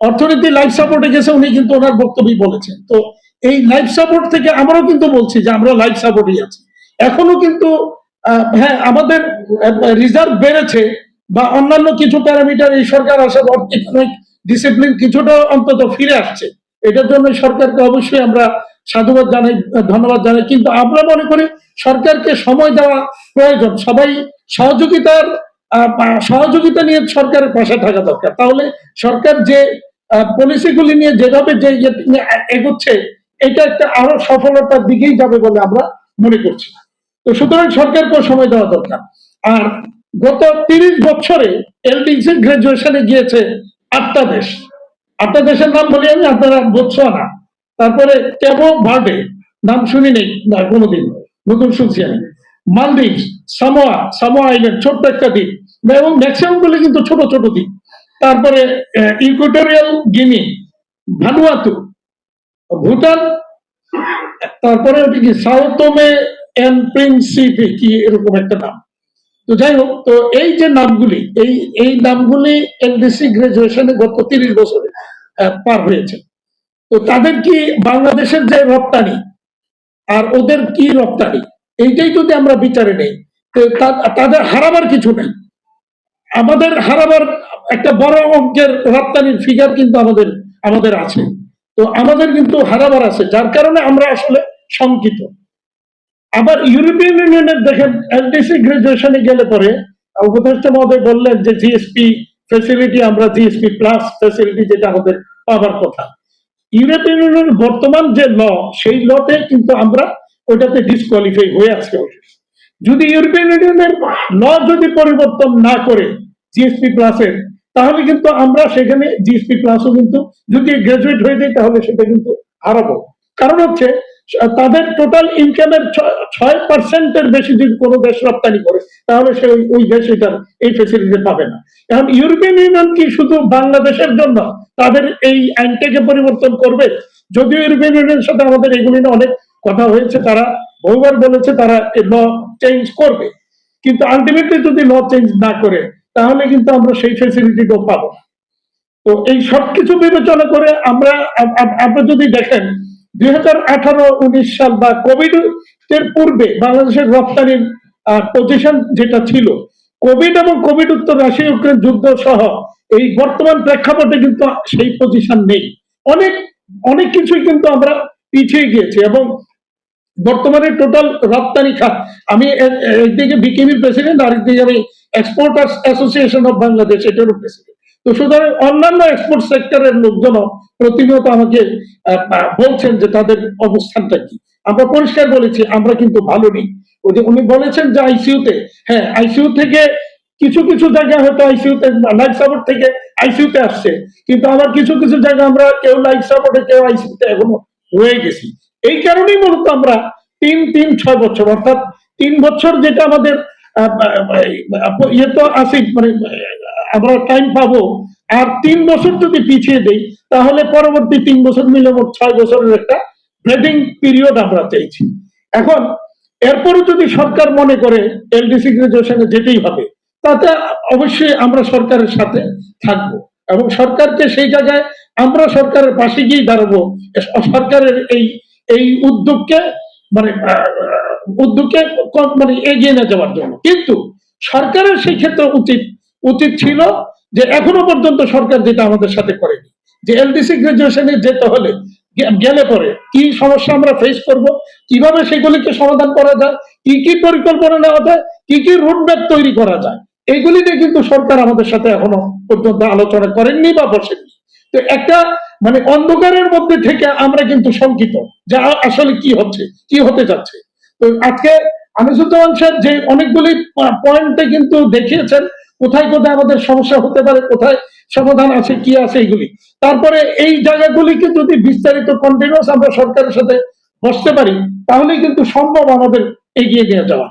অর্থনীতি লাইফ সাপোর্টে গেছে, উনি কিন্তু ওনার বক্তব্যই বলেছেন। তো এই লাইফ সাপোর্ট থেকে আমরাও কিন্তু বলছি যে আমরা লাইফ সাপোর্টই আছি এখনো, কিন্তু হ্যাঁ আমাদের রিজার্ভ বেড়েছে বা অন্যান্য কিছু প্যারামিটার এই সরকার আসার ইকোনমিক ডিসিপ্লিন কিছুটা অন্তত ফিরে আসছে, এটার জন্য সরকারকে অবশ্যই আমরা সাধুবাদ জানাই, ধন্যবাদ জানাই। কিন্তু আমরা মনে করি সরকারকে সময় দেওয়া প্রয়োজন, সবাই সহযোগিতা নিয়ে সরকারের পাশে থাকা দরকার। তাহলে সরকার যে পলিসিগুলি নিয়ে যেভাবে যে এগোচ্ছে, এটা একটা আরো সফলতার দিকেই যাবে বলে আমরা মনে করছি। তো সুতরাং সরকারকেও সময় দেওয়া দরকার। আর গত 30 বছরে এলডিসি গ্রাজুয়েশনে গিয়েছে 8টা দেশ। 8টা দেশের নাম বলি আমি, আপনারা বোতসোয়ানা, তারপরে ক্যাবো ভার্ডে, নাম শুনি নেই না কোনোদিন, নতুন শুনছি আমি, মালদ্বীপ, সামোয়া আইল্যান্ড, ছোট্ট একটা দ্বীপ, এবং ম্যাক্সিমাম গুলি কিন্তু ছোট ছোট দ্বীপ, তারপরে ইকুয়েটোরিয়াল গিনি, ভানুয়াতু, ভুটান, তারপরে ওটি কি সাউথমে এন্ড প্রিন্সিপে, কি এরকম একটা নাম। তো যাই হোক, তো এই যে নামগুলি, এই নামগুলি এলডিসি গ্রাজুয়েশনে গত 30 বছরে পার হয়েছে। তো তাদের কি বাংলাদেশের যে রপ্তানি আর ওদের কি রপ্তানি, এইটাই যদি আমরা বিচারে নেই, তো তাদের হারাবার কিছু নেই। আমাদের হারাবার একটা বড় অঙ্কের রপ্তানির ফিগার কিন্তু আমাদের আছে। তো আমাদের কিন্তু হারাবার আছে, যার কারণে আমরা আসলে শঙ্কিত। আবার ইউরোপিয়ান ইউনিয়নের দেখেন এলডিসি গ্রাজুয়েশনে গেলে পরে উপদেষ্টা মহোদয় বললেন যে জিএসপি ফ্যাসিলিটি, আমরা জিএসপি প্লাস ফ্যাসিলিটি যেটা আমাদের পাওয়ার কথা, ইউরোপিয়ান ইউনিয়নের বর্তমান যে ল, সেই লতে কিন্তু আমরা ওইটাতে ডিসকোয়ালিফাই হয়ে আসছে। যদি ইউরোপিয়ান ইউনিয়নের ল যদি পরিবর্তন না করে জিএসপি প্লাসের, তাহলে কিন্তু আমরা সেখানে জিএসপি প্লাসও কিন্তু যদি গ্রাজুয়েট হয়ে যায় তাহলে সেটা কিন্তু হারাবো। কারণ হচ্ছে তাদের টোটাল ইনকামের 6% বেশি যদি কোনো দেশ রপ্তানি করে, তাহলে সে ওই দেশ এটার এই ফেসিলিটি পাবে না। এখন ইউরোপিয়ান ইউনিয়ন কি শুধু বাংলাদেশের জন্য তাদের এই আইনটাকে পরিবর্তন করবে? যদিও ইউরোপিয়ান ইউনিয়নের সাথে আমাদের এগুলি নিয়ে অনেক কথা হয়েছে, তারা বহুবার বলেছে তারা ল চেঞ্জ করবে, কিন্তু আলটিমেটলি যদি ল চেঞ্জ না করে তাহলে কিন্তু আমরা সেই ফেসিলিটিটাও পাবো না। তো এই সবকিছু বিবেচনা করে আপনি যদি দেখেন 2018-19 সাল বা কোভিড এর পূর্বে বাংলাদেশের রপ্তানির পজিশন যেটা ছিল, কোভিড এবং কোভিড উত্তর রাশিয়া ইউক্রেন যুদ্ধ সহ এই বর্তমান প্রেক্ষাপটে কিন্তু সেই পজিশন নেই। অনেক অনেক কিছুই কিন্তু আমরা পিছিয়ে গিয়েছি, এবং বর্তমানে টোটাল রপ্তানি খাত, আমি একদিকে বিকেবি প্রেসিডেন্ট, আরেকদিকে আমি এক্সপোর্টার্স অ্যাসোসিয়েশন অফ বাংলাদেশ এটারও প্রেসিডেন্ট। তো সুতরাং অন্যান্য এক্সপোর্ট সেক্টরের লোকজন প্রতিনিয়ত আমাকে বলছেন যে তাদের অবস্থানটা কি। আমরা পরিষ্কার বলেছি আমরা কিন্তু ভালো নেই। ওই যে উনি বলেছেন যে আইসিইউতে, হ্যাঁ আইসিইউ থেকে কিছু কিছু জায়গায় হয়তো আইসিইউতে লাইফ সাপোর্ট থেকে আইসিইউতে আসছে, কিন্তু আবার কিছু কিছু জায়গায় আমরা কেউ লাইফ সাপোর্টে কেউ আইসিইউতে এখনো রয়ে গেছি। এই কারণেই মূলত আমরা 3-6 বছর, অর্থাৎ 3 বছর যেটা আমাদের ইয়ে তো আছে, মানে আমরা টাইম পাবো, আর 3 বছর যদি পিছিয়ে দেই তাহলে পরবর্তী 3 বছর মিলে মোট 6 বছরের একটা ব্রেডিং পিরিয়ড আমরা চাইছি। এখন এরপরে যদি সরকার মনে করে এলডিসি গ্রাজুয়েশনে যেতেই হবে, তাতে অবশ্যই আমরা সরকারের সাথে থাকবো, এবং সরকারকে সেই জায়গায় আমরা সরকারের পাশে গিয়ে দাঁড়াবো, সরকারের এই উদ্যোগকে মানে এগিয়ে নিয়ে যাওয়ার জন্য। কিন্তু সরকারের সেই ক্ষেত্রে উচিত ছিল যে এখনো পর্যন্ত সরকার যেটা আমাদের সাথে করেনি, যে এলডিসি গ্রাজুয়েশনে যেতে হলে গেলে পরে কি সমস্যা আমরা ফেস করব, কিভাবে সেগুলিকে সমাধান করা যায়, কি কি পরিকল্পনা নেওয়া যায়, কি কি রুটম্যাপ তৈরি করা যায়, এইগুলি নিয়ে কিন্তু সরকার আমাদের সাথে এখনো পর্যন্ত আলোচনা করেননি বা বসেননি। তো একটা মানে অন্ধকারের মধ্যে থেকে আমরা কিন্তু শঙ্কিত যে আসলে কি হচ্ছে, কি হতে যাচ্ছে। তো আজকে আনিসুজ্জামান সাহেব যে অনেকগুলি পয়েন্টে কিন্তু দেখিয়েছেন কোথায় কোথায় আমাদের সমস্যা হতে পারে, কোথায় সমাধান আছে, কি আছে এইগুলি। তারপরে এই জায়গাগুলিকে যদি বিস্তারিত কন্টিনিউয়াস আমরা সরকারের সাথে বসতে পারি, তাহলেই কিন্তু সম্ভব আমাদের এগিয়ে নিয়ে যাওয়া।